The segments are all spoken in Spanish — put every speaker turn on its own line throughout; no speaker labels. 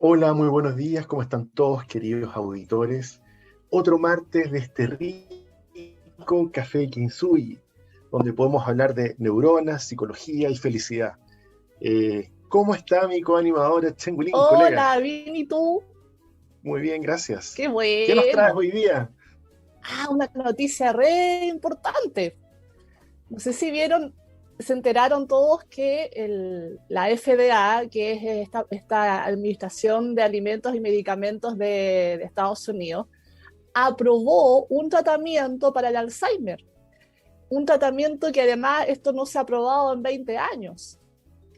Hola, muy buenos días, ¿cómo están todos, queridos auditores? Otro martes de este rico café Kintsugi, donde podemos hablar de neuronas, psicología y felicidad. ¿Cómo está mi coanimadora Chengulín, colega?
Hola, bien, ¿y tú?
Muy bien, gracias.
Qué
¿Qué nos traes
bueno.
hoy día?
Una noticia re importante. No sé si vieron, se enteraron todos que la FDA, que es esta Administración de Alimentos y Medicamentos de Estados Unidos, aprobó un tratamiento para el Alzheimer. Un tratamiento que además esto no se ha aprobado en 20 años.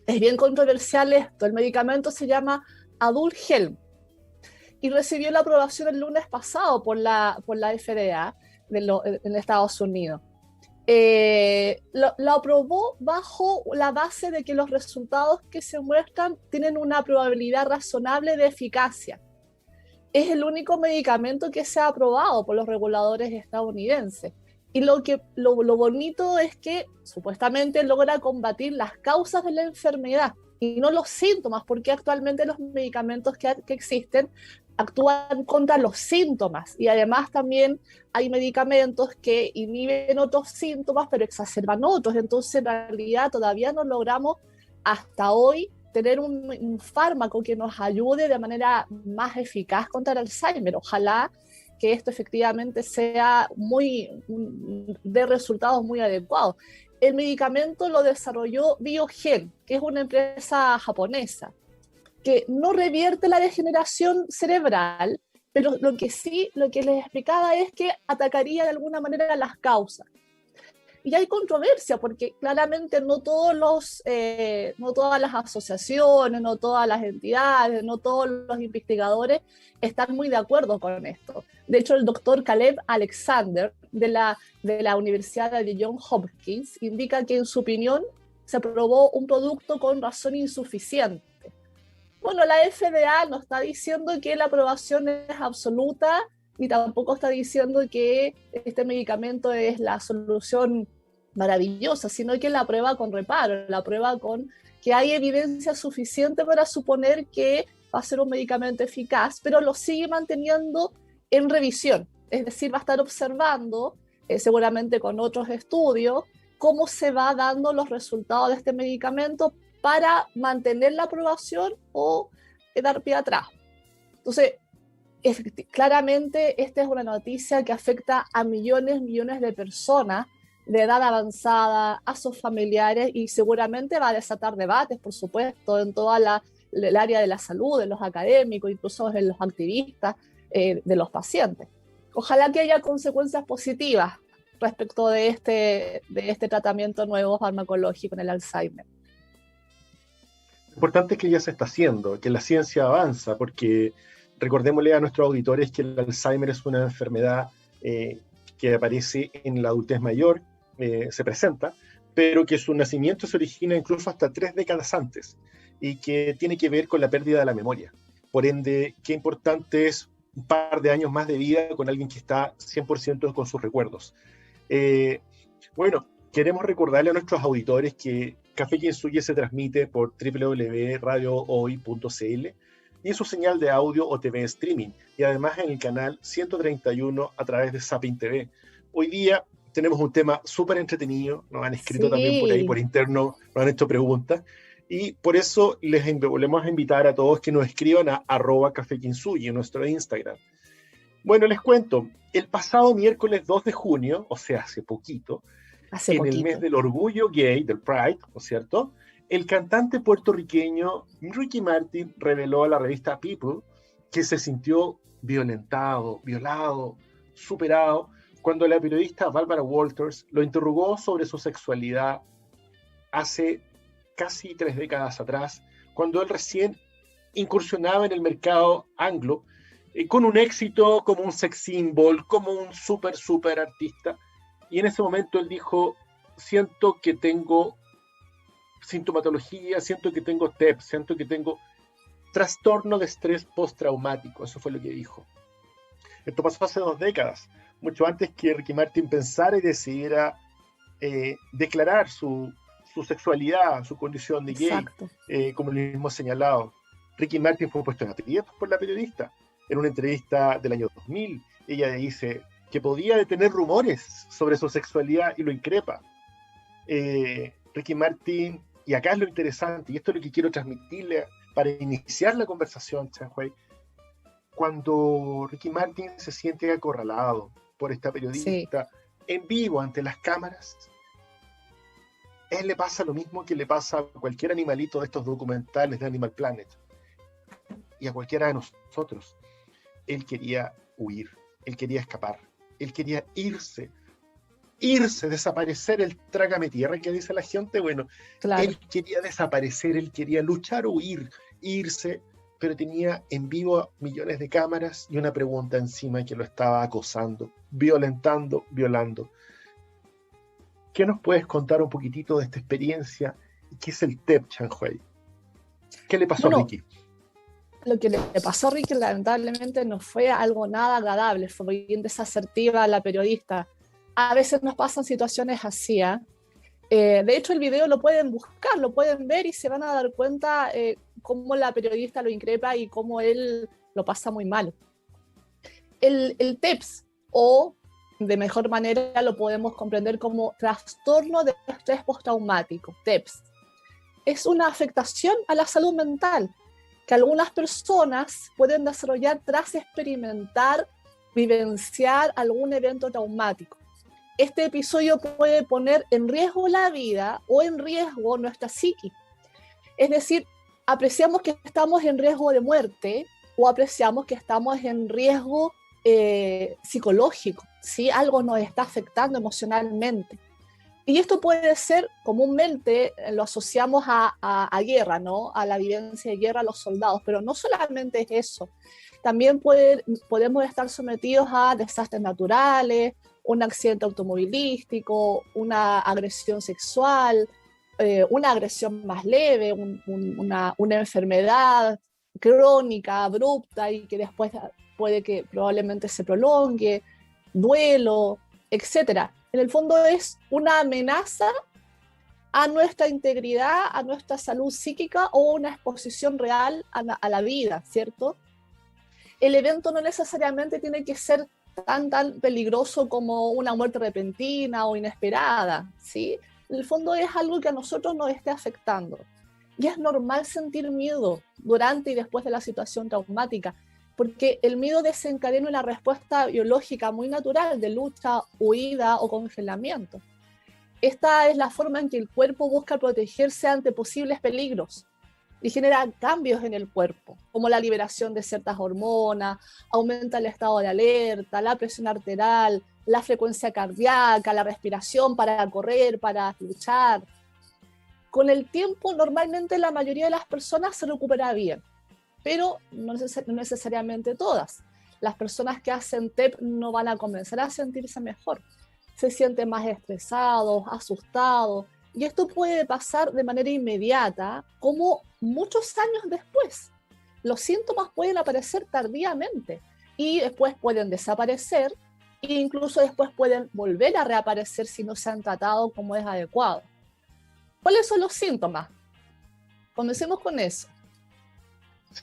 Es bien controversial esto. El medicamento se llama Adulhelm y recibió la aprobación el lunes pasado por la FDA en Estados Unidos. Lo aprobó bajo la base de que los resultados que se muestran tienen una probabilidad razonable de eficacia. Es el único medicamento que se ha aprobado por los reguladores estadounidenses. Y lo bonito es que supuestamente logra combatir las causas de la enfermedad y no los síntomas, porque actualmente los medicamentos que existen actúan contra los síntomas y además también hay medicamentos que inhiben otros síntomas pero exacerban otros. Entonces en realidad todavía no logramos hasta hoy tener un fármaco que nos ayude de manera más eficaz contra el Alzheimer. Ojalá que esto efectivamente sea de resultados muy adecuados. El medicamento lo desarrolló Biogen, que es una empresa japonesa, que no revierte la degeneración cerebral, pero lo que les explicaba es que atacaría de alguna manera las causas. Y hay controversia porque claramente no todas las asociaciones, no todas las entidades, no todos los investigadores están muy de acuerdo con esto. De hecho, el doctor Caleb Alexander de la Universidad de Johns Hopkins indica que en su opinión se aprobó un producto con razón insuficiente. Bueno, la FDA no está diciendo que la aprobación es absoluta, ni tampoco está diciendo que este medicamento es la solución maravillosa, sino que la prueba con reparo, la prueba con que hay evidencia suficiente para suponer que va a ser un medicamento eficaz, pero lo sigue manteniendo en revisión. Es decir, va a estar observando, seguramente con otros estudios, cómo se va dando los resultados de este medicamento para mantener la aprobación o dar pie atrás. Entonces, claramente esta es una noticia que afecta a millones de personas de edad avanzada, a sus familiares y seguramente va a desatar debates, por supuesto, en toda el área de la salud, de los académicos, incluso en los activistas, de los pacientes. Ojalá que haya consecuencias positivas respecto de este tratamiento nuevo farmacológico en el Alzheimer.
Lo importante es que ya se está haciendo, que la ciencia avanza, porque recordémosle a nuestros auditores que el Alzheimer es una enfermedad que aparece en la adultez mayor, se presenta, pero que su nacimiento se origina incluso hasta 3 décadas antes y que tiene que ver con la pérdida de la memoria. Por ende, qué importante es un par de años más de vida con alguien que está 100% con sus recuerdos. Eh, bueno, queremos recordarle a nuestros auditores que Café Kintsugi se transmite por www.radiohoy.cl y en su señal de audio o TV streaming, y además en el canal 131 a través de Sapin TV. Hoy día tenemos un tema súper entretenido, nos han escrito también por ahí,
Sí,
por interno, nos han hecho preguntas, y por eso les volvemos a invitar a todos que nos escriban a @cafekintsugi en nuestro Instagram. Bueno, les cuento, el pasado miércoles 2 de junio, o sea, hace poquito,
hace
en el mes
poquito.
del orgullo gay, del Pride, ¿no es cierto? El cantante puertorriqueño Ricky Martin reveló a la revista People que se sintió violentado, violado, superado, cuando la periodista Barbara Walters lo interrogó sobre su sexualidad hace casi 3 décadas atrás, cuando él recién incursionaba en el mercado anglo, con un éxito como un sex symbol, como un super artista. Y en ese momento él dijo, siento que tengo sintomatología, siento que tengo TEP, siento que tengo trastorno de estrés postraumático. Eso fue lo que dijo. Esto pasó hace 2 décadas, mucho antes que Ricky Martin pensara y decidiera declarar su sexualidad, su condición de gay,
Exacto.
como él mismo ha señalado. Ricky Martin fue puesto en aprietos por la periodista. En una entrevista del año 2000, ella dice que podía detener rumores sobre su sexualidad y lo increpa. Ricky Martin, y acá es lo interesante, y esto es lo que quiero transmitirle para iniciar la conversación, Changhua, cuando Ricky Martin se siente acorralado por esta periodista en vivo ante las cámaras, él le pasa lo mismo que le pasa a cualquier animalito de estos documentales de Animal Planet y a cualquiera de nosotros. Él quería huir, él quería escapar, él quería irse, desaparecer, el trágame tierra que dice la gente. Bueno, claro. Él quería desaparecer, él quería luchar o huir, irse, pero tenía en vivo millones de cámaras y una pregunta encima que lo estaba acosando, violentando, violando. ¿Qué nos puedes contar un poquitito de esta experiencia? ¿Qué es el TEP, Changhua? ¿Qué le pasó a Ricky?
Lo que le pasó a Ricky lamentablemente no fue algo nada agradable, fue bien desasertiva la periodista. A veces nos pasan situaciones así, ¿eh? De hecho, el video lo pueden buscar, lo pueden ver y se van a dar cuenta cómo la periodista lo increpa y cómo él lo pasa muy mal. El TEPS, o de mejor manera lo podemos comprender como trastorno de estrés postraumático, TEPS, es una afectación a la salud mental que algunas personas pueden desarrollar tras experimentar, vivenciar algún evento traumático. Este episodio puede poner en riesgo la vida o en riesgo nuestra psique. Es decir, apreciamos que estamos en riesgo de muerte o apreciamos que estamos en riesgo psicológico, ¿sí? Algo nos está afectando emocionalmente. Y esto puede ser, comúnmente lo asociamos a guerra, ¿no? A la vivencia de guerra a los soldados, pero no solamente es eso. También podemos estar sometidos a desastres naturales, un accidente automovilístico, una agresión sexual, una agresión más leve, una enfermedad crónica, abrupta y que después puede que probablemente se prolongue, duelo, etc. En el fondo es una amenaza a nuestra integridad, a nuestra salud psíquica o una exposición real a la vida, ¿cierto? El evento no necesariamente tiene que ser tan peligroso como una muerte repentina o inesperada, ¿sí? En el fondo es algo que a nosotros nos esté afectando. Y es normal sentir miedo durante y después de la situación traumática, porque el miedo desencadena una respuesta biológica muy natural de lucha, huida o congelamiento. Esta es la forma en que el cuerpo busca protegerse ante posibles peligros y genera cambios en el cuerpo, como la liberación de ciertas hormonas, aumenta el estado de alerta, la presión arterial, la frecuencia cardíaca, la respiración para correr, para luchar. Con el tiempo, normalmente la mayoría de las personas se recupera bien, pero no necesariamente todas. Las personas que hacen TEP no van a comenzar a sentirse mejor. Se sienten más estresados, asustados, y esto puede pasar de manera inmediata, como muchos años después. Los síntomas pueden aparecer tardíamente y después pueden desaparecer e incluso después pueden volver a reaparecer si no se han tratado como es adecuado. ¿Cuáles son los síntomas? Comencemos con eso.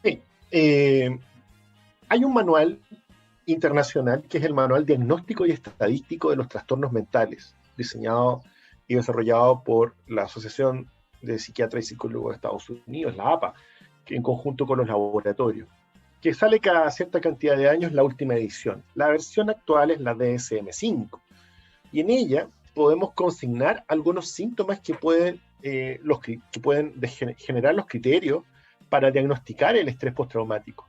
Sí, hay un manual internacional que es el Manual Diagnóstico y Estadístico de los Trastornos Mentales, diseñado y desarrollado por la Asociación de Psiquiatras y Psicólogos de Estados Unidos, la APA, que en conjunto con los laboratorios, que sale cada cierta cantidad de años la última edición. La versión actual es la DSM-5, y en ella podemos consignar algunos síntomas que pueden generar los criterios para diagnosticar el estrés postraumático.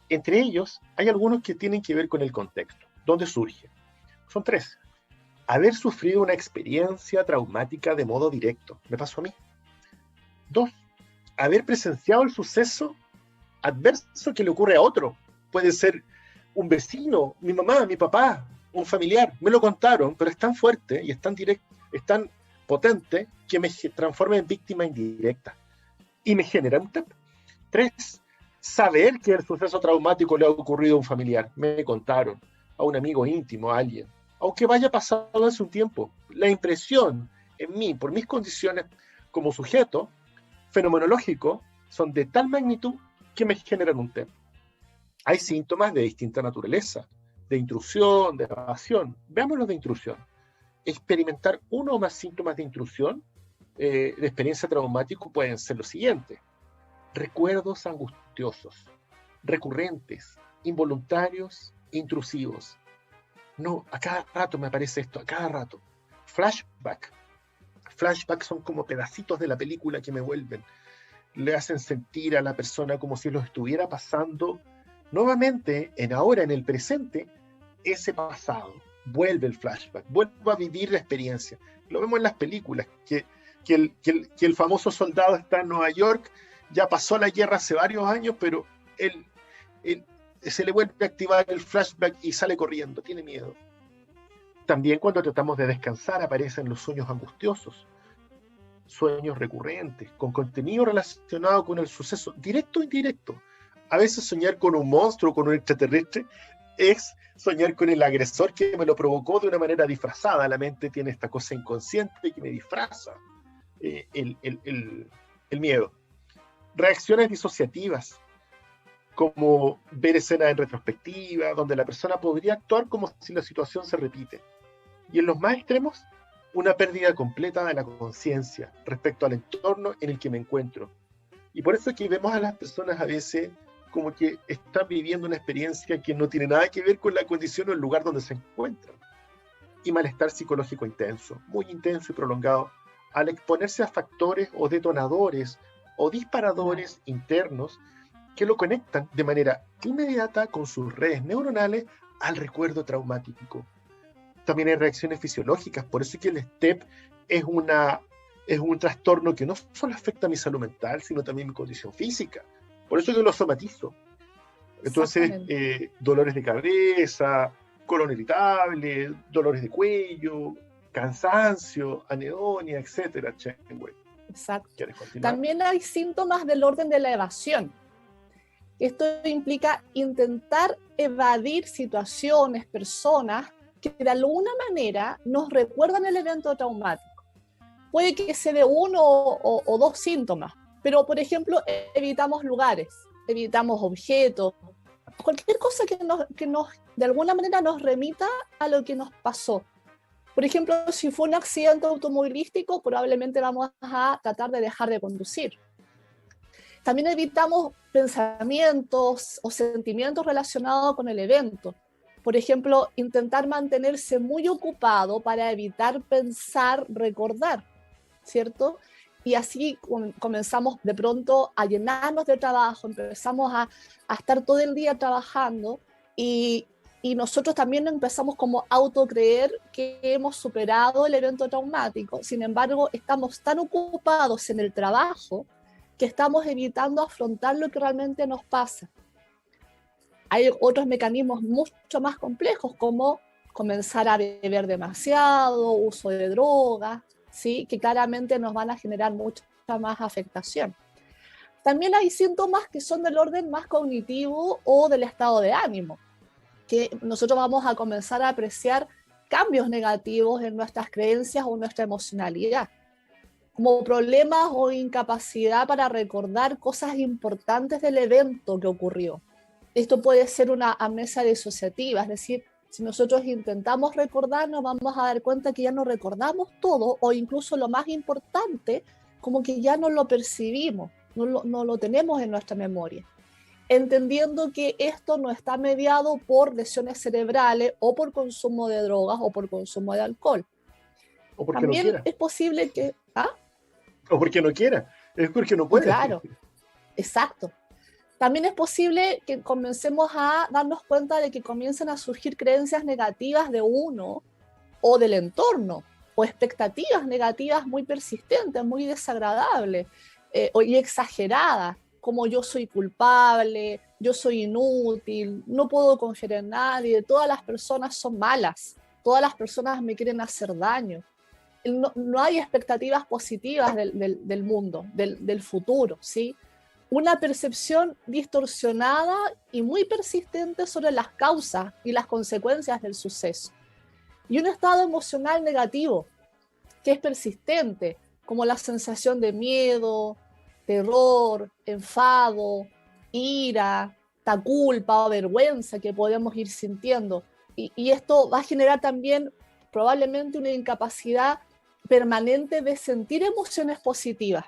Entre ellos, hay algunos que tienen que ver con el contexto. ¿Dónde surge? Son 3. Haber sufrido una experiencia traumática de modo directo. Me pasó a mí. 2. Haber presenciado el suceso adverso que le ocurre a otro. Puede ser un vecino, mi mamá, mi papá, un familiar. Me lo contaron, pero es tan fuerte y es tan directo, es tan potente que me transforma en víctima indirecta y me genera un TEP. 3. Saber que el suceso traumático le ha ocurrido a un familiar. Me contaron, a un amigo íntimo, a alguien. Aunque vaya pasado hace un tiempo, la impresión en mí, por mis condiciones como sujeto fenomenológico, son de tal magnitud que me generan un tema. Hay síntomas de distinta naturaleza, de intrusión, de evasión. Veamos los de intrusión. Experimentar uno o más síntomas de intrusión, de experiencia traumática, pueden ser los siguientes: recuerdos angustiosos, recurrentes, involuntarios, intrusivos. No, a cada rato me aparece esto, a cada rato. Flashback. Flashbacks son como pedacitos de la película que me vuelven. Le hacen sentir a la persona como si lo estuviera pasando nuevamente, en el presente, ese pasado. Vuelve el flashback, vuelve a vivir la experiencia. Lo vemos en las películas, que el famoso soldado está en Nueva York, ya pasó la guerra hace varios años, pero él se le vuelve a activar el flashback y sale corriendo, tiene miedo. También cuando tratamos de descansar aparecen los sueños angustiosos, sueños recurrentes, con contenido relacionado con el suceso, directo o indirecto. A veces soñar con un monstruo, con un extraterrestre, es soñar con el agresor que me lo provocó de una manera disfrazada. La mente tiene esta cosa inconsciente que me disfraza el miedo. Reacciones disociativas, como ver escenas en retrospectiva, donde la persona podría actuar como si la situación se repite. Y en los más extremos, una pérdida completa de la conciencia respecto al entorno en el que me encuentro. Y por eso es que vemos a las personas a veces como que están viviendo una experiencia que no tiene nada que ver con la condición o el lugar donde se encuentran. Y malestar psicológico intenso, muy intenso y prolongado, al exponerse a factores o detonadores o disparadores internos que lo conectan de manera inmediata con sus redes neuronales al recuerdo traumático. También hay reacciones fisiológicas, por eso es que el STEP es un trastorno que no solo afecta a mi salud mental, sino también mi condición física. Por eso yo lo somatizo. Entonces, dolores de cabeza, colon irritable, dolores de cuello, cansancio, anedonia, etcétera.
Exacto.
¿Quieres continuar?
También hay síntomas del orden de la evasión. Esto implica intentar evadir situaciones, personas que de alguna manera nos recuerdan el evento traumático. Puede que se dé uno o dos síntomas, pero por ejemplo evitamos lugares, evitamos objetos, cualquier cosa que nos de alguna manera nos remita a lo que nos pasó. Por ejemplo, si fue un accidente automovilístico, probablemente vamos a tratar de dejar de conducir. También evitamos pensamientos o sentimientos relacionados con el evento. Por ejemplo, intentar mantenerse muy ocupado para evitar pensar, recordar, ¿cierto? Y así comenzamos de pronto a llenarnos de trabajo, empezamos a estar todo el día trabajando y nosotros también empezamos como a autocreer que hemos superado el evento traumático. Sin embargo, estamos tan ocupados en el trabajo que estamos evitando afrontar lo que realmente nos pasa. Hay otros mecanismos mucho más complejos, como comenzar a beber demasiado, uso de drogas, ¿sí? Que claramente nos van a generar mucha más afectación. También hay síntomas que son del orden más cognitivo o del estado de ánimo, que nosotros vamos a comenzar a apreciar cambios negativos en nuestras creencias o nuestra emocionalidad, como problemas o incapacidad para recordar cosas importantes del evento que ocurrió. Esto puede ser una amnesia disociativa, es decir, si nosotros intentamos recordar, nos vamos a dar cuenta que ya no recordamos todo, o incluso lo más importante, como que ya no lo percibimos, no lo tenemos en nuestra memoria. Entendiendo que esto no está mediado por lesiones cerebrales, o por consumo de drogas, o por consumo de alcohol.
O porque
también
no quiera.
Es posible que...
O porque no quiera, es porque no puede.
Claro, exacto. También es posible que comencemos a darnos cuenta de que comiencen a surgir creencias negativas de uno o del entorno, o expectativas negativas muy persistentes, muy desagradables y exageradas, como yo soy culpable, yo soy inútil, no puedo confiar en nadie, todas las personas son malas, todas las personas me quieren hacer daño. No hay expectativas positivas del mundo, del futuro, ¿sí? Una percepción distorsionada y muy persistente sobre las causas y las consecuencias del suceso. Y un estado emocional negativo, que es persistente, como la sensación de miedo, terror, enfado, ira, esta culpa o vergüenza que podemos ir sintiendo. Y esto va a generar también probablemente una incapacidad permanente de sentir emociones positivas.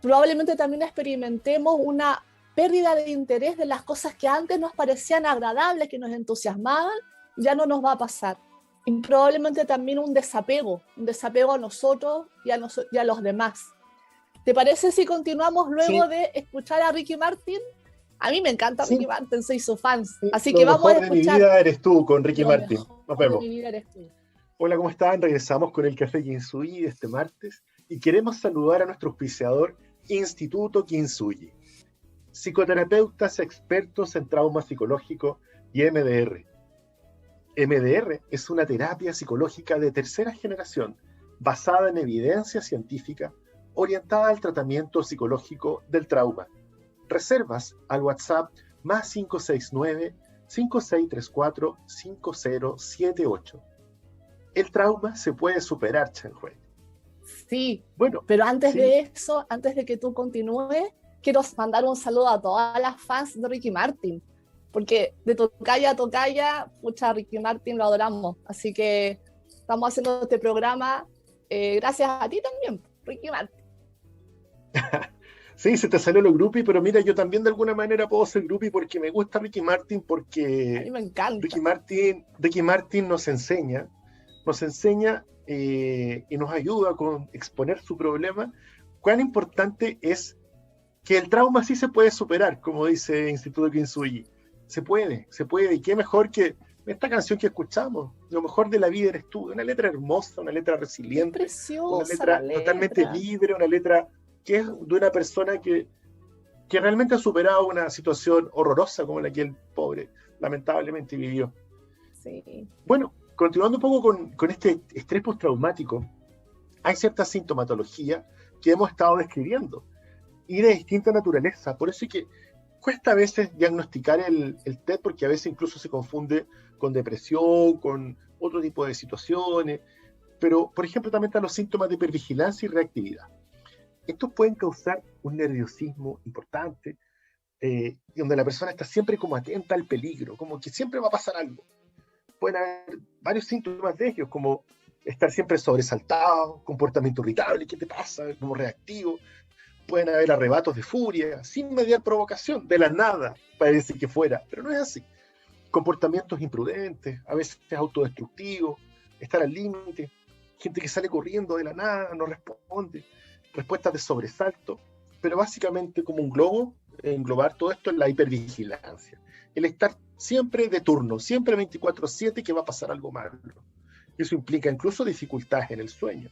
Probablemente también experimentemos una pérdida de interés de las cosas que antes nos parecían agradables, que nos entusiasmaban, ya no nos va a pasar. Y probablemente también un desapego a nosotros y a los demás. ¿Te parece si continuamos luego de escuchar a Ricky Martin? A mí me encanta Ricky Martin, soy su fan. Así que vamos a escuchar.
Lo mejor de mi vida eres tú con Ricky Martin. Nos vemos.
De mi vida eres tú.
Hola, ¿cómo están? Regresamos con el Café Kintsugi de este martes y queremos saludar a nuestro auspiciador Instituto Kintsugi. Psicoterapeutas expertos en trauma psicológico y MDR. MDR es una terapia psicológica de tercera generación basada en evidencia científica orientada al tratamiento psicológico del trauma. Reservas al WhatsApp más 569-5634-5078. El trauma se puede superar, Chanhue.
Sí, bueno, pero antes de eso, antes de que tú continúes, quiero mandar un saludo a todas las fans de Ricky Martin, porque de tocaya a tocaya, pucha, Ricky Martin lo adoramos, así que estamos haciendo este programa gracias a ti también, Ricky Martin.
Sí, se te salió lo groupie, pero mira, yo también de alguna manera puedo ser groupie porque me gusta Ricky Martin, porque
a mí me encanta.
Ricky Martin nos enseña y nos ayuda con exponer su problema, cuán importante es que el trauma sí se puede superar, como dice Instituto Kintsugi. Se puede, y qué mejor que esta canción que escuchamos, Lo mejor de la vida eres tú, una letra hermosa, una letra resiliente,
preciosa,
una letra totalmente libre, una letra que es de una persona que realmente ha superado una situación horrorosa como la que el pobre lamentablemente vivió.
Sí.
Bueno, continuando un poco con este estrés postraumático, hay cierta sintomatología que hemos estado describiendo y de distinta naturaleza. Por eso es que cuesta a veces diagnosticar el TED, porque a veces incluso se confunde con depresión, con otro tipo de situaciones. Pero, por ejemplo, también están los síntomas de hipervigilancia y reactividad. Estos pueden causar un nerviosismo importante, donde la persona está siempre como atenta al peligro, como que siempre va a pasar algo. Pueden haber varios síntomas de ellos, como estar siempre sobresaltado, comportamiento irritable, ¿qué te pasa? Como reactivo. Pueden haber arrebatos de furia, sin mediar provocación, de la nada, parece que fuera, pero no es así. Comportamientos imprudentes, a veces autodestructivos, estar al límite, gente que sale corriendo de la nada, no responde, respuestas de sobresalto, pero básicamente como un globo, englobar todo esto en la hipervigilancia. El estar siempre de turno, siempre 24/7 que va a pasar algo malo. Eso implica incluso dificultades en el sueño.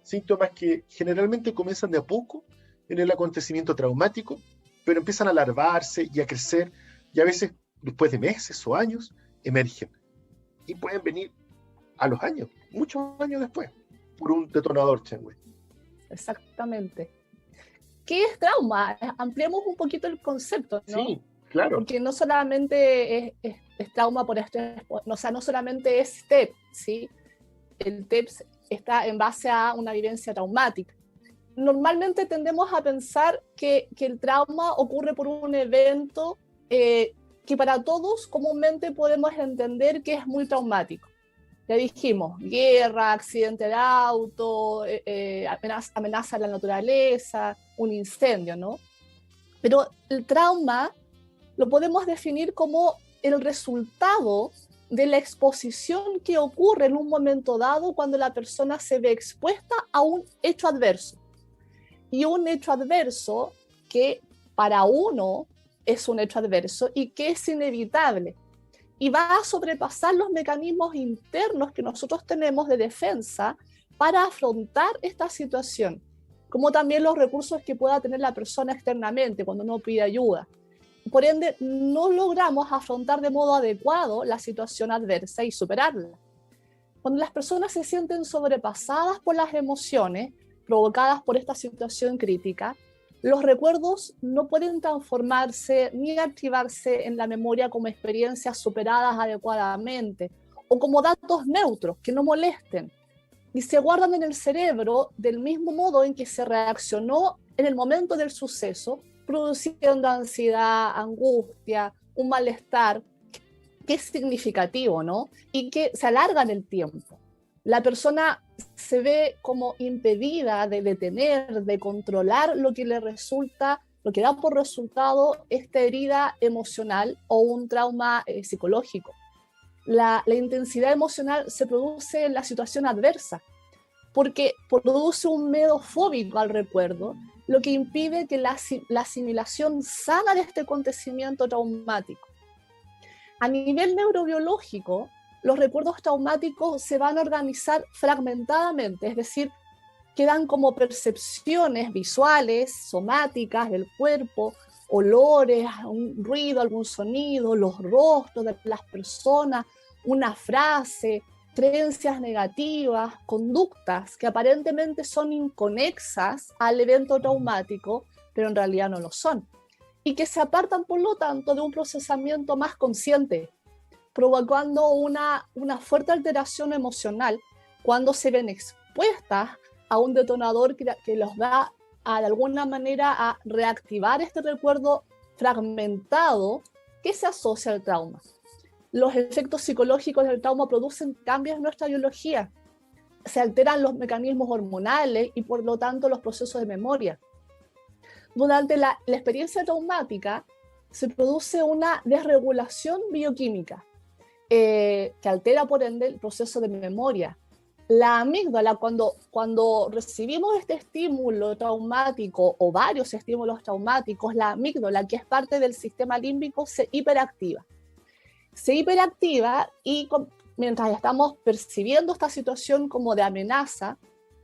Síntomas que generalmente comienzan de a poco en el acontecimiento traumático, pero empiezan a larvarse y a crecer, y a veces después de meses o años emergen. Y pueden venir a los años, muchos años después, por un detonador, Chanhue.
Exactamente. ¿Qué es trauma? Ampliemos un poquito el concepto, ¿no?
Sí, claro.
Porque no solamente es trauma por estrés, o sea, no solamente es TEP, ¿sí? El TEP está en base a una vivencia traumática. Normalmente tendemos a pensar que el trauma ocurre por un evento que para todos comúnmente podemos entender que es muy traumático. Ya dijimos, guerra, accidente de auto, amenaza a la naturaleza, un incendio, ¿no? Pero el trauma lo podemos definir como el resultado de la exposición que ocurre en un momento dado cuando la persona se ve expuesta a un hecho adverso. Y un hecho adverso que para uno es un hecho adverso y que es inevitable. Y va a sobrepasar los mecanismos internos que nosotros tenemos de defensa para afrontar esta situación, como también los recursos que pueda tener la persona externamente cuando uno pide ayuda. Por ende, no logramos afrontar de modo adecuado la situación adversa y superarla. Cuando las personas se sienten sobrepasadas por las emociones provocadas por esta situación crítica, los recuerdos no pueden transformarse ni activarse en la memoria como experiencias superadas adecuadamente o como datos neutros que no molesten, y se guardan en el cerebro del mismo modo en que se reaccionó en el momento del suceso produciendo ansiedad, angustia, un malestar que es significativo, ¿no? Y que se alarga en el tiempo. La persona se ve como impedida de detener, de controlar lo que le resulta, lo que da por resultado esta herida emocional o un trauma psicológico. La intensidad emocional se produce en la situación adversa, porque produce un miedo fóbico al recuerdo, lo que impide que la asimilación sana de este acontecimiento traumático. A nivel neurobiológico, los recuerdos traumáticos se van a organizar fragmentadamente, es decir, quedan como percepciones visuales, somáticas del cuerpo, olores, un ruido, algún sonido, los rostros de las personas, una frase, creencias negativas, conductas que aparentemente son inconexas al evento traumático, pero en realidad no lo son, y que se apartan, por lo tanto, de un procesamiento más consciente, provocando una fuerte alteración emocional cuando se ven expuestas a un detonador que los da de alguna manera a reactivar este recuerdo fragmentado que se asocia al trauma. Los efectos psicológicos del trauma producen cambios en nuestra biología, se alteran los mecanismos hormonales y por lo tanto los procesos de memoria. Durante la experiencia traumática se produce una desregulación bioquímica que altera por ende el proceso de memoria. La amígdala, cuando recibimos este estímulo traumático o varios estímulos traumáticos, la amígdala, que es parte del sistema límbico, se hiperactiva. Se hiperactiva y mientras estamos percibiendo esta situación como de amenaza,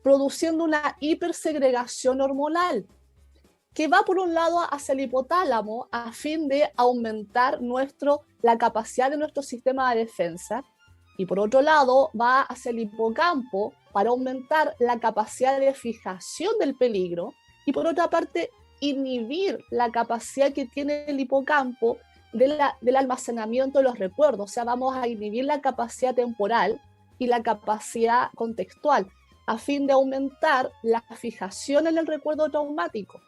produciendo una hipersegregación hormonal, que va por un lado hacia el hipotálamo a fin de aumentar la capacidad de nuestro sistema de defensa, y por otro lado va hacia el hipocampo para aumentar la capacidad de fijación del peligro, y por otra parte inhibir la capacidad que tiene el hipocampo del almacenamiento de los recuerdos. O sea, vamos a inhibir la capacidad temporal y la capacidad contextual a fin de aumentar la fijación en el recuerdo traumático.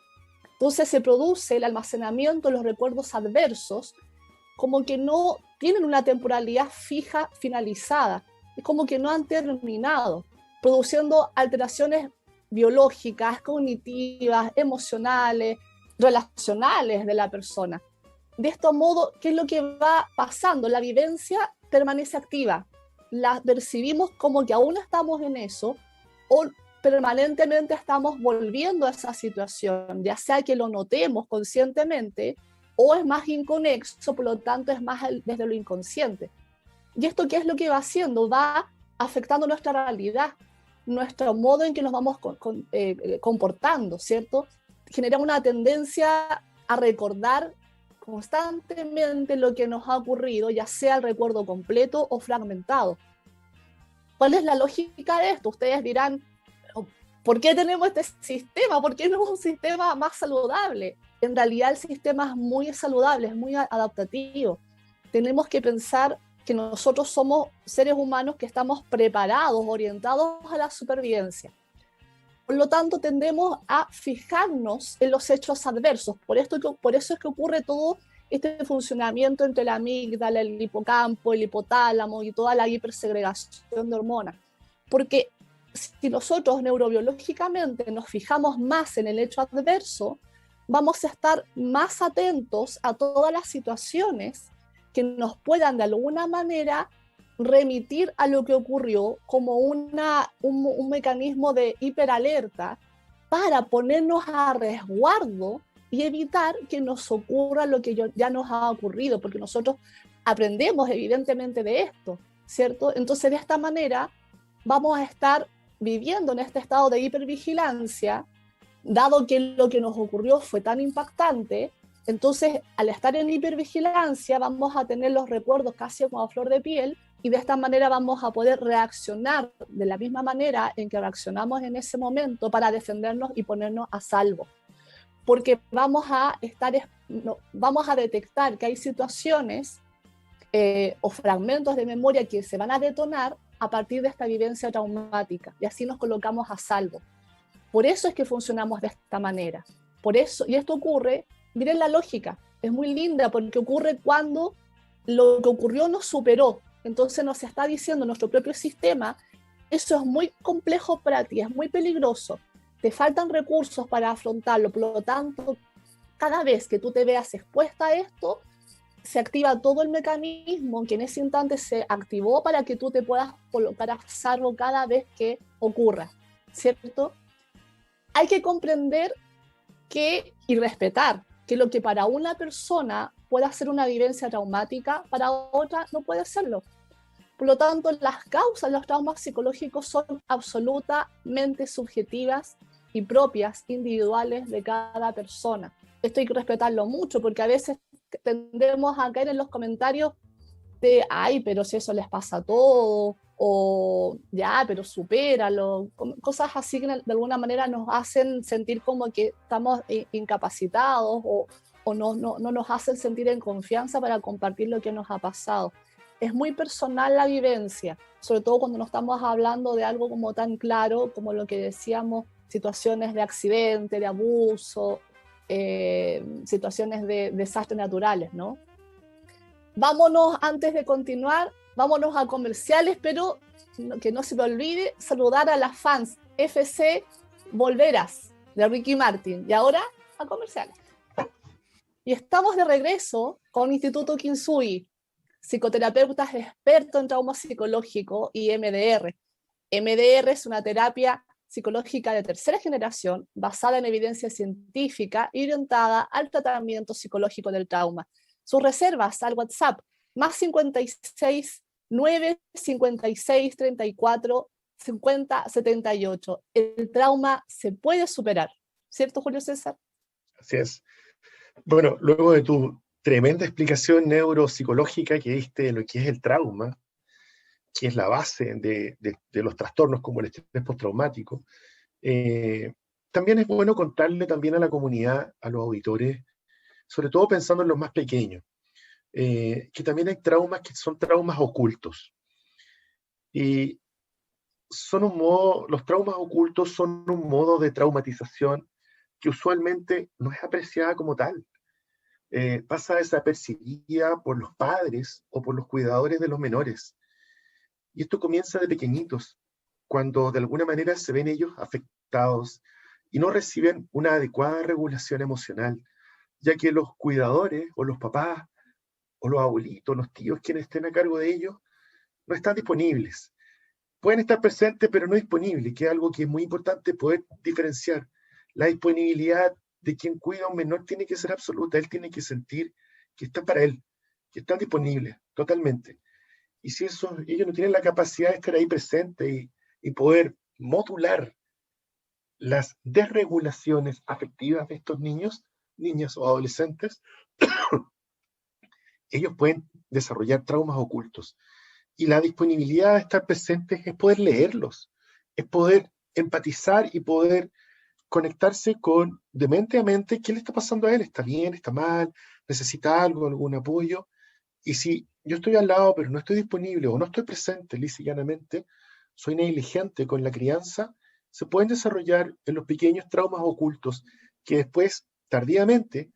Entonces se produce el almacenamiento de los recuerdos adversos como que no tienen una temporalidad fija, finalizada, es como que no han terminado, produciendo alteraciones biológicas, cognitivas, emocionales, relacionales de la persona. De este modo, ¿qué es lo que va pasando? La vivencia permanece activa, la percibimos como que aún estamos en eso, o permanentemente estamos volviendo a esa situación, ya sea que lo notemos conscientemente o es más inconexo, por lo tanto es más desde lo inconsciente. ¿Y esto qué es lo que va haciendo? Va afectando nuestra realidad, nuestro modo en que nos vamos comportando, ¿cierto? Genera una tendencia a recordar constantemente lo que nos ha ocurrido, ya sea el recuerdo completo o fragmentado. ¿Cuál es la lógica de esto? Ustedes dirán, ¿por qué tenemos este sistema? ¿Por qué no es un sistema más saludable? En realidad el sistema es muy saludable, es muy adaptativo. Tenemos que pensar que nosotros somos seres humanos que estamos preparados, orientados a la supervivencia. Por lo tanto, tendemos a fijarnos en los hechos adversos. Por eso es que ocurre todo este funcionamiento entre la amígdala, el hipocampo, el hipotálamo y toda la hipersegregación de hormonas. Porque si nosotros neurobiológicamente nos fijamos más en el hecho adverso, vamos a estar más atentos a todas las situaciones que nos puedan de alguna manera remitir a lo que ocurrió como un mecanismo de hiperalerta para ponernos a resguardo y evitar que nos ocurra lo que ya nos ha ocurrido, porque nosotros aprendemos evidentemente de esto, ¿cierto? Entonces de esta manera vamos a estar viviendo en este estado de hipervigilancia, dado que lo que nos ocurrió fue tan impactante. Entonces, al estar en hipervigilancia, vamos a tener los recuerdos casi como a flor de piel, y de esta manera vamos a poder reaccionar de la misma manera en que reaccionamos en ese momento para defendernos y ponernos a salvo. Porque vamos a detectar que hay situaciones o fragmentos de memoria que se van a detonar a partir de esta vivencia traumática, y así nos colocamos a salvo. Por eso es que funcionamos de esta manera. Por eso, y esto ocurre miren la lógica, es muy linda porque ocurre cuando lo que ocurrió nos superó. Entonces nos está diciendo nuestro propio sistema, eso es muy complejo para ti, es muy peligroso, te faltan recursos para afrontarlo, por lo tanto, cada vez que tú te veas expuesta a esto, se activa todo el mecanismo que en ese instante se activó para que tú te puedas colocar a salvo cada vez que ocurra, ¿cierto? Hay que comprender que, y respetar que lo que para una persona pueda ser una vivencia traumática, para otra no puede serlo. Por lo tanto, las causas de los traumas psicológicos son absolutamente subjetivas y propias, individuales de cada persona. Esto hay que respetarlo mucho porque a veces tendemos a caer en los comentarios de, ay, pero si eso les pasa a todos, o ya, pero supéralo, cosas así que de alguna manera nos hacen sentir como que estamos incapacitados o no nos hacen sentir en confianza para compartir lo que nos ha pasado. Es muy personal la vivencia, sobre todo cuando no estamos hablando de algo como tan claro como lo que decíamos, situaciones de accidente, de abuso, situaciones de desastres naturales, ¿no? Vámonos, antes de continuar, vámonos a comerciales, pero que no se me olvide saludar a las fans FC Volveras de Ricky Martin. Y ahora a comerciales. Y estamos de regreso con Instituto Kinsui, psicoterapeutas expertos en trauma psicológico y MDR. MDR es una terapia psicológica de tercera generación basada en evidencia científica y orientada al tratamiento psicológico del trauma. Sus reservas al WhatsApp, más 56 9 56 34 50 78. El trauma se puede superar, ¿cierto, Julio César?
Así es. Bueno, luego de tu tremenda explicación neuropsicológica que diste de lo que es el trauma, que es la base de los trastornos como el estrés postraumático, también es bueno contarle también a la comunidad, a los auditores, sobre todo pensando en los más pequeños, que también hay traumas que son traumas ocultos. Y son un modo, los traumas ocultos son un modo de traumatización que usualmente no es apreciada como tal. Pasa desapercibida por los padres o por los cuidadores de los menores. Y esto comienza de pequeñitos, cuando de alguna manera se ven ellos afectados y no reciben una adecuada regulación emocional, ya que los cuidadores o los papás o los abuelitos, los tíos, quienes estén a cargo de ellos, no están disponibles. Pueden estar presentes, pero no disponibles, que es algo que es muy importante poder diferenciar. La disponibilidad de quien cuida a un menor tiene que ser absoluta. Él tiene que sentir que está para él, que están disponibles totalmente. Y si ellos no tienen la capacidad de estar ahí presente y poder modular las desregulaciones afectivas de estos niños, niñas o adolescentes, ellos pueden desarrollar traumas ocultos. Y la disponibilidad de estar presentes es poder leerlos, es poder empatizar y poder conectarse con, de mente a mente, qué le está pasando a él, está bien, está mal, necesita algo, algún apoyo. Y si yo estoy al lado, pero no estoy disponible o no estoy presente, lisa y llanamente, soy negligente con la crianza, se pueden desarrollar en los pequeños traumas ocultos que después, tardíamente,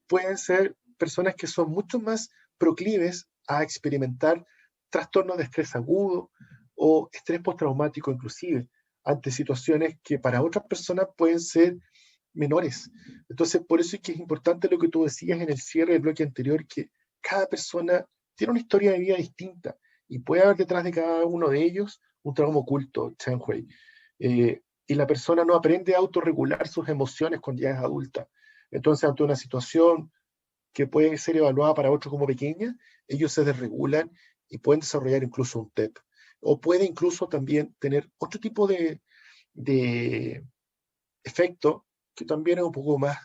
pueden ser personas que son mucho más proclives a experimentar trastornos de estrés agudo o estrés postraumático inclusive, ante situaciones que para otras personas pueden ser menores. Entonces, por eso es que es importante lo que tú decías en el cierre del bloque anterior, que cada persona tiene una historia de vida distinta y puede haber detrás de cada uno de ellos un trauma oculto, Chen Hui. Y la persona no aprende a autorregular sus emociones cuando ya es adulta. Entonces, ante una situación que puede ser evaluada para otros como pequeña, ellos se desregulan y pueden desarrollar incluso un TEP. O puede incluso también tener otro tipo de efecto que también es un poco más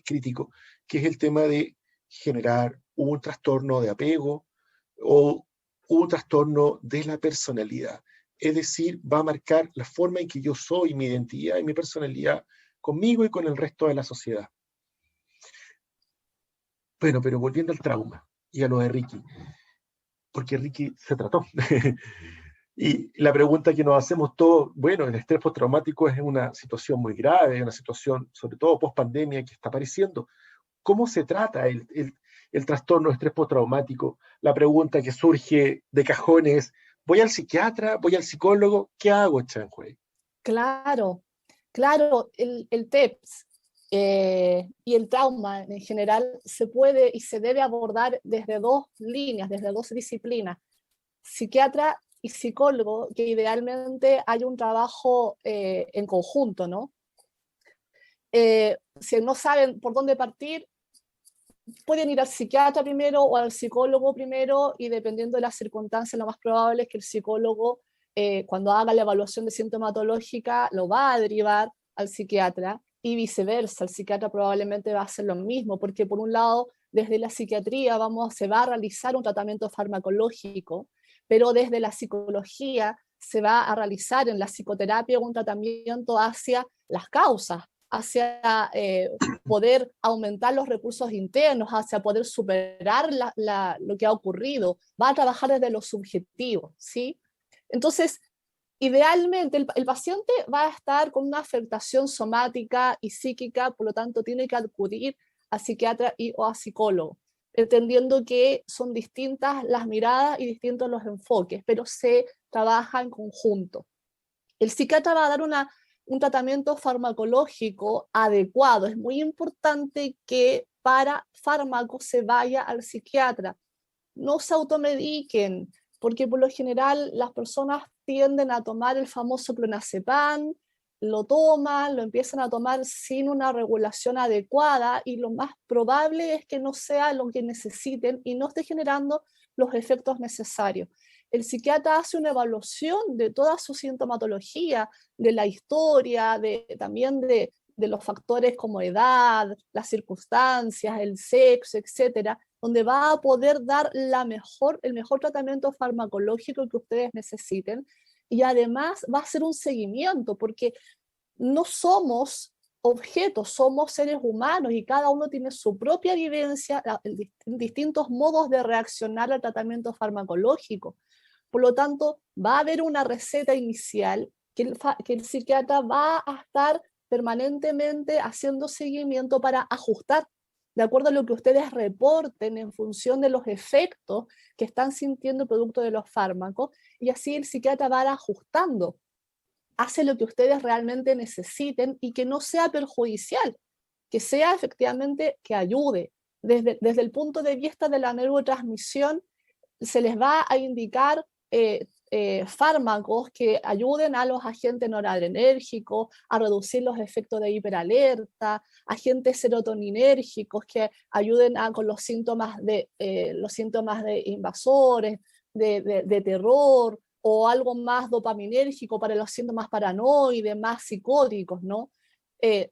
crítico, que es el tema de generar un trastorno de apego o un trastorno de la personalidad. Es decir, va a marcar la forma en que yo soy, mi identidad y mi personalidad conmigo y con el resto de la sociedad. Bueno, pero volviendo al trauma y a lo de Ricky, porque Ricky se trató. Y la pregunta que nos hacemos todos, bueno, el estrés postraumático es una situación muy grave, es una situación, sobre todo post-pandemia, que está apareciendo. cómo se trata el trastorno de estrés postraumático. La pregunta que surge de cajón es, ¿voy al psiquiatra? ¿Voy al psicólogo? ¿Qué hago, Chanhue?
Claro, claro, el TEPS y el trauma en general se puede y se debe abordar desde dos líneas, desde dos disciplinas, psiquiatra y psicólogo, que idealmente hay un trabajo en conjunto, ¿no? Si no saben por dónde partir, pueden ir al psiquiatra primero o al psicólogo primero, y dependiendo de las circunstancias, lo más probable es que el psicólogo, cuando haga la evaluación de sintomatológica, lo va a derivar al psiquiatra, y viceversa, el psiquiatra probablemente va a hacer lo mismo, porque por un lado, desde la psiquiatría se va a realizar un tratamiento farmacológico, pero desde la psicología se va a realizar en la psicoterapia un tratamiento hacia las causas, hacia poder aumentar los recursos internos, hacia poder superar lo que ha ocurrido, va a trabajar desde lo subjetivo, ¿sí? Entonces, idealmente el paciente va a estar con una afectación somática y psíquica, por lo tanto tiene que acudir a psiquiatra o a psicólogo, entendiendo que son distintas las miradas y distintos los enfoques, pero se trabaja en conjunto. El psiquiatra va a dar un tratamiento farmacológico adecuado. Es muy importante que para fármacos se vaya al psiquiatra. No se automediquen, porque por lo general las personas tienden a tomar el famoso clonazepam, lo toman, lo empiezan a tomar sin una regulación adecuada, y lo más probable es que no sea lo que necesiten y no esté generando los efectos necesarios. El psiquiatra hace una evaluación de toda su sintomatología, de la historia, también de los factores como edad, las circunstancias, el sexo, etcétera, donde va a poder dar el mejor tratamiento farmacológico que ustedes necesiten, y además va a hacer un seguimiento, porque no somos objetos, somos seres humanos y cada uno tiene su propia vivencia, distintos modos de reaccionar al tratamiento farmacológico. Por lo tanto, va a haber una receta inicial que el psiquiatra va a estar permanentemente haciendo seguimiento para ajustar de acuerdo a lo que ustedes reporten en función de los efectos que están sintiendo producto de los fármacos, y así el psiquiatra va a ir ajustando, hace lo que ustedes realmente necesiten y que no sea perjudicial, que sea efectivamente que ayude. Desde el punto de vista de la neurotransmisión, se les va a indicar fármacos que ayuden a los agentes noradrenérgicos a reducir los efectos de hiperalerta, agentes serotoninérgicos que ayuden con los síntomas de invasores, de terror, o algo más dopaminérgico para los síntomas paranoides, más psicóticos, ¿no?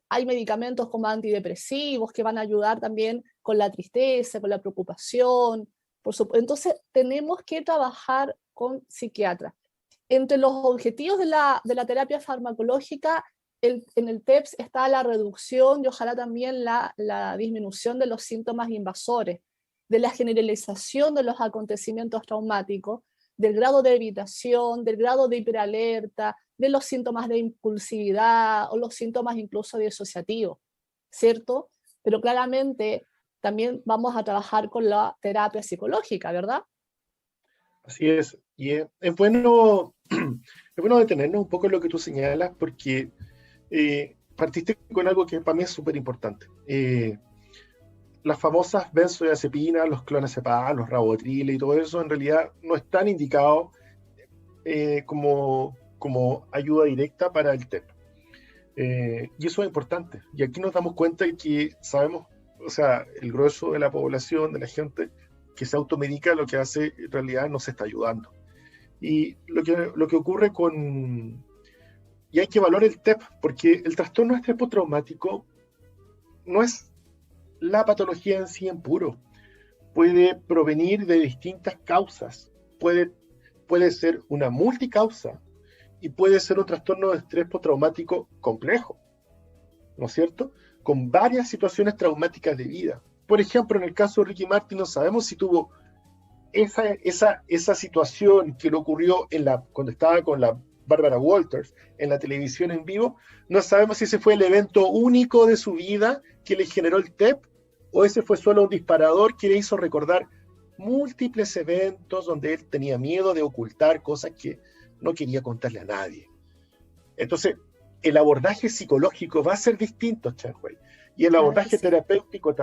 Hay medicamentos como antidepresivos que van a ayudar también con la tristeza, con la preocupación. Entonces, tenemos que trabajar con psiquiatras. Entre los objetivos de la terapia farmacológica, en el TEPS está la reducción y ojalá también la disminución de los síntomas invasores, de la generalización de los acontecimientos traumáticos, del grado de evitación, del grado de hiperalerta, de los síntomas de impulsividad o los síntomas incluso disociativos, ¿cierto? Pero claramente también vamos a trabajar con la terapia psicológica, ¿verdad?
Así es. Y es bueno, es bueno detenernos un poco en lo que tú señalas, porque partiste con algo que para mí es súper importante. Las famosas benzodiazepinas, los clonazepam, los rabotril y todo eso, en realidad no están indicados como ayuda directa para el TEP. Y eso es importante. Y aquí nos damos cuenta de que sabemos, o sea, el grueso de la población, de la gente que se automedica, lo que hace en realidad no se está ayudando. Y lo que ocurre y hay que valorar el TEP, porque el trastorno de estrés postraumático no es la patología en sí en puro. Puede provenir de distintas causas. Puede ser una multicausa y puede ser un trastorno de estrés postraumático complejo, ¿no es cierto? Con varias situaciones traumáticas de vida. Por ejemplo, en el caso de Ricky Martin, no sabemos si tuvo esa situación que le ocurrió cuando estaba con la Barbara Walters en la televisión en vivo. No sabemos si ese fue el evento único de su vida que le generó el TEP, o ese fue solo un disparador que le hizo recordar múltiples eventos donde él tenía miedo de ocultar cosas que no quería contarle a nadie. Entonces, el abordaje psicológico va a ser distinto, Changhue, y el abordaje terapéutico,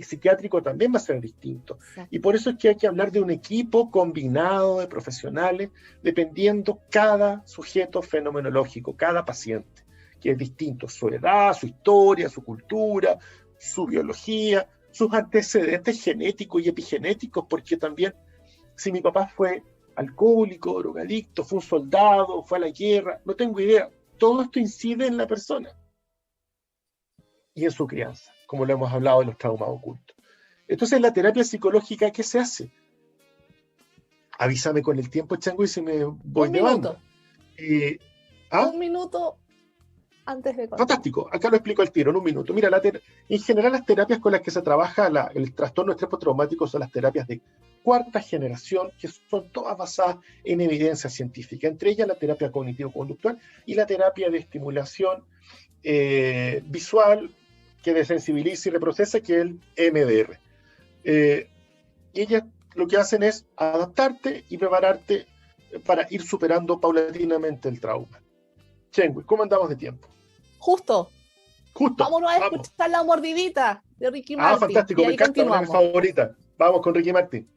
psiquiátrico también va a ser distinto. Exacto. Y por eso es que hay que hablar de un equipo combinado de profesionales, dependiendo cada sujeto fenomenológico, cada paciente, que es distinto, su edad, su historia, su cultura, su biología, sus antecedentes genéticos y epigenéticos, porque también si mi papá fue alcohólico, drogadicto, fue un soldado, fue a la guerra, no tengo idea. Todo esto incide en la persona y en su crianza, como lo hemos hablado de los traumas ocultos. Entonces, la terapia psicológica, ¿qué se hace? Avísame con el tiempo, Chango, y si me voy de banda.
Un minuto antes de contar.
Fantástico, acá lo explico al tiro, en un minuto. Mira, en general las terapias con las que se trabaja el trastorno de estrés postraumático son las terapias de cuarta generación, que son todas basadas en evidencia científica, entre ellas la terapia cognitivo-conductual y la terapia de estimulación visual que desensibiliza y reprocesa, que es el EMDR. Y ellas lo que hacen es adaptarte y prepararte para ir superando paulatinamente el trauma. Chengui, ¿cómo andamos de tiempo?
Justo. Vámonos a escuchar La Mordidita de Ricky Martin.
Fantástico, me encanta, una de mis favoritas. Vamos con Ricky Martin.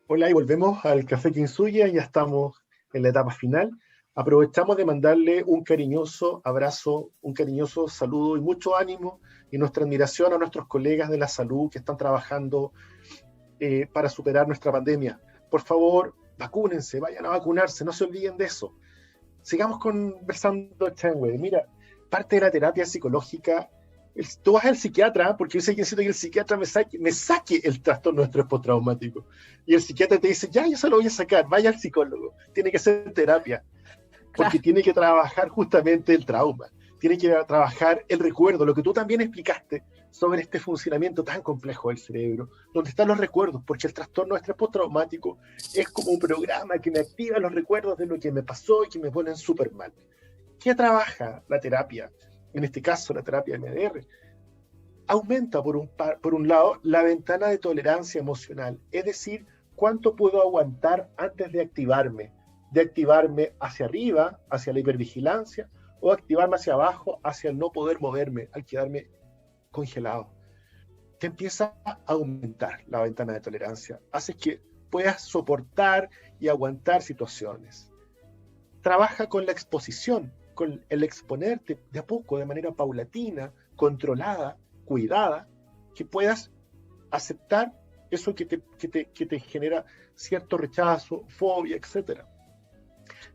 Hola, y volvemos al Café Quinsuya, ya estamos en la etapa final. Aprovechamos de mandarle un cariñoso abrazo, un cariñoso saludo y mucho ánimo y nuestra admiración a nuestros colegas de la salud que están trabajando para superar nuestra pandemia. Por favor, vacúnense, vayan a vacunarse, no se olviden de eso. Sigamos conversando, Changue. Mira, parte de la terapia psicológica, tú vas al psiquiatra, porque yo necesito que el psiquiatra me saque el trastorno de estrés postraumático. Y el psiquiatra te dice, ya, yo se lo voy a sacar, vaya al psicólogo. Tiene que hacer terapia, porque tiene que trabajar justamente el trauma, tiene que trabajar el recuerdo, lo que tú también explicaste sobre este funcionamiento tan complejo del cerebro, donde están los recuerdos, porque el trastorno de estrés postraumático es como un programa que me activa los recuerdos de lo que me pasó y que me ponen súper mal. ¿Qué trabaja la terapia? En este caso, la terapia MDR, aumenta por un lado la ventana de tolerancia emocional, es decir, cuánto puedo aguantar antes de activarme hacia arriba, hacia la hipervigilancia, o activarme hacia abajo, hacia el no poder moverme, al quedarme congelado. Te empieza a aumentar la ventana de tolerancia, hace que puedas soportar y aguantar situaciones. Trabaja con la exposición, con el exponerte de a poco, de manera paulatina, controlada, cuidada, que puedas aceptar eso que te genera cierto rechazo, fobia, etc.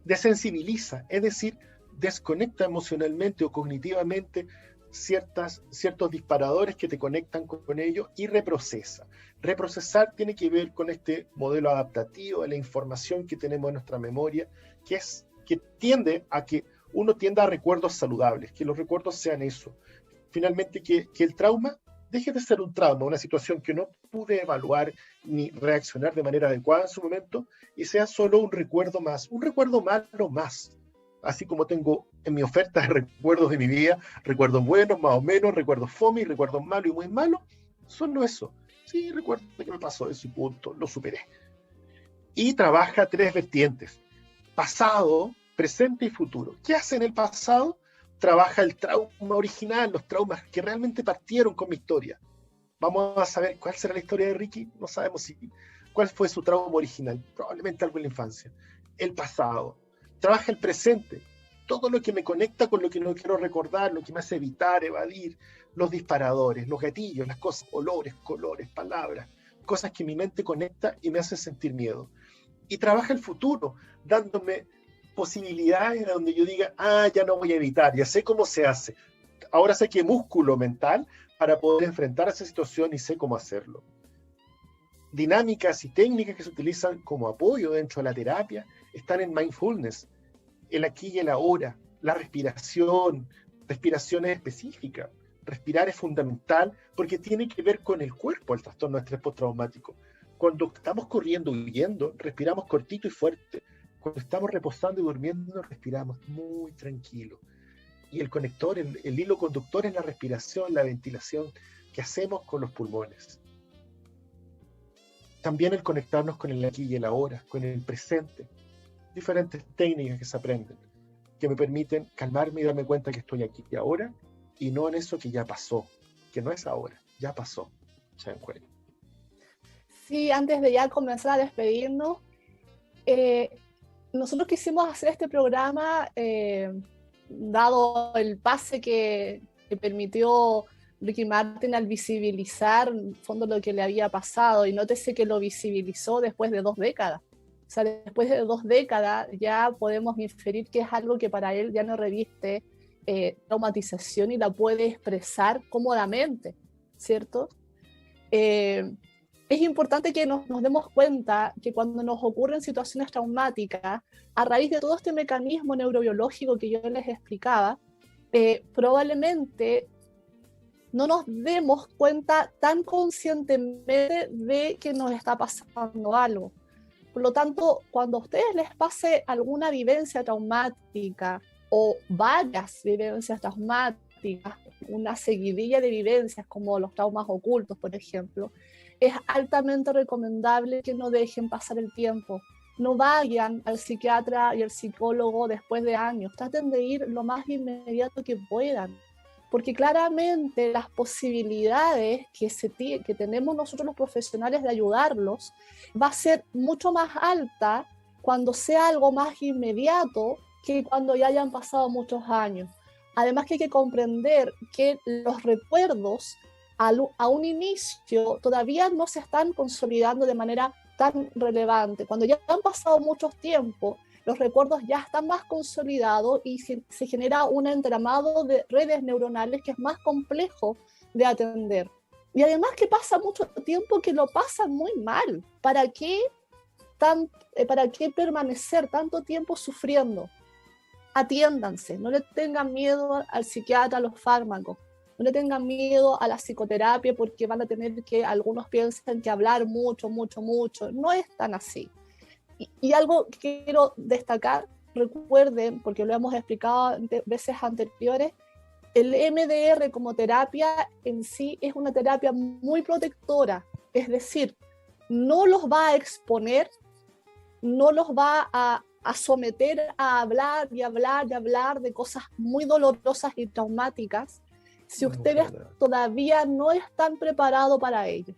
Desensibiliza, es decir, desconecta emocionalmente o cognitivamente ciertos disparadores que te conectan con ello y reprocesa. Reprocesar tiene que ver con este modelo adaptativo de la información que tenemos en nuestra memoria, que tiende a que uno tienda a recuerdos saludables, que los recuerdos sean eso. Finalmente, que el trauma deje de ser un trauma, una situación que no pude evaluar ni reaccionar de manera adecuada en su momento, y sea solo un recuerdo malo más. Así como tengo en mi oferta de recuerdos de mi vida, recuerdos buenos, más o menos, recuerdos fome, recuerdos malos y muy malos, solo eso. Sí, recuerdo que me pasó eso y punto, lo superé. Y trabaja 3 vertientes: pasado, presente y futuro. ¿Qué hace en el pasado? Trabaja el trauma original, los traumas que realmente partieron con mi historia. Vamos a saber cuál será la historia de Ricky, no sabemos cuál fue su trauma original, probablemente algo en la infancia. El pasado. Trabaja el presente, todo lo que me conecta con lo que no quiero recordar, lo que me hace evitar, evadir, los disparadores, los gatillos, las cosas, olores, colores, palabras, cosas que mi mente conecta y me hace sentir miedo. Y trabaja el futuro, dándome posibilidades de donde yo diga, ya no voy a evitar, ya sé cómo se hace. Ahora sé que músculo mental para poder enfrentar esa situación y sé cómo hacerlo. Dinámicas y técnicas que se utilizan como apoyo dentro de la terapia están en mindfulness, el aquí y el ahora, la respiración, respiraciones específicas. Respirar es fundamental porque tiene que ver con el cuerpo, el trastorno de estrés postraumático. Cuando estamos corriendo y huyendo, respiramos cortito y fuerte. Cuando estamos reposando y durmiendo, respiramos muy tranquilo. Y el conector, el hilo conductor es la respiración, la ventilación. ¿Qué hacemos con los pulmones? También el conectarnos con el aquí y el ahora, con el presente. Diferentes técnicas que se aprenden, que me permiten calmarme y darme cuenta que estoy aquí y ahora, y no en eso que ya pasó, que no es ahora, ya pasó.
Sí, antes de ya comenzar a despedirnos, nosotros quisimos hacer este programa dado el pase que permitió Ricky Martin al visibilizar en el fondo lo que le había pasado, y nótese que lo visibilizó después de 2 décadas. O sea, después de 2 décadas ya podemos inferir que es algo que para él ya no reviste traumatización y la puede expresar cómodamente, ¿cierto? Es importante que nos demos cuenta que cuando nos ocurren situaciones traumáticas, a raíz de todo este mecanismo neurobiológico que yo les explicaba, probablemente no nos demos cuenta tan conscientemente de que nos está pasando algo. Por lo tanto, cuando a ustedes les pase alguna vivencia traumática o varias vivencias traumáticas, una seguidilla de vivencias como los traumas ocultos, por ejemplo, es altamente recomendable que no dejen pasar el tiempo. No vayan al psiquiatra y al psicólogo después de años. Traten de ir lo más inmediato que puedan, porque claramente las posibilidades que tenemos nosotros los profesionales de ayudarlos va a ser mucho más alta cuando sea algo más inmediato que cuando ya hayan pasado muchos años. Además que hay que comprender que los recuerdos a un inicio todavía no se están consolidando de manera tan relevante. Cuando ya han pasado muchos tiempos, los recuerdos ya están más consolidados y se genera un entramado de redes neuronales que es más complejo de atender. Y además que pasa mucho tiempo que lo pasan muy mal. ¿Para qué permanecer tanto tiempo sufriendo? Atiéndanse, no le tengan miedo al psiquiatra, a los fármacos, no le tengan miedo a la psicoterapia porque van a tener que, algunos piensan que hablar mucho, no es tan así. Y algo que quiero destacar, recuerden, porque lo hemos explicado veces anteriores, el MDR como terapia en sí es una terapia muy protectora, es decir, no los va a exponer, no los va a someter a hablar de cosas muy dolorosas y traumáticas si ustedes todavía no están preparados para ello.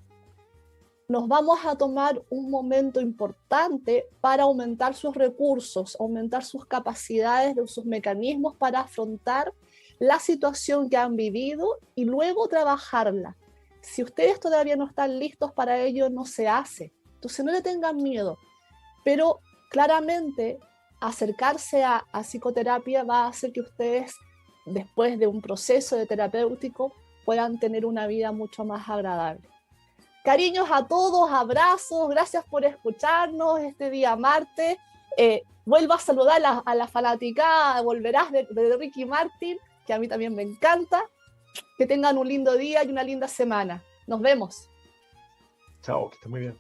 Nos vamos a tomar un momento importante para aumentar sus recursos, aumentar sus capacidades, sus mecanismos para afrontar la situación que han vivido y luego trabajarla. Si ustedes todavía no están listos para ello, no se hace. Entonces no le tengan miedo, pero claramente acercarse a psicoterapia va a hacer que ustedes, después de un proceso de terapéutico, puedan tener una vida mucho más agradable. Cariños a todos, abrazos, gracias por escucharnos este día martes. Vuelvo a saludar a la fanaticada, volverás de Ricky Martin, que a mí también me encanta. Que tengan un lindo día y una linda semana. Nos vemos.
Chao, que estés muy bien.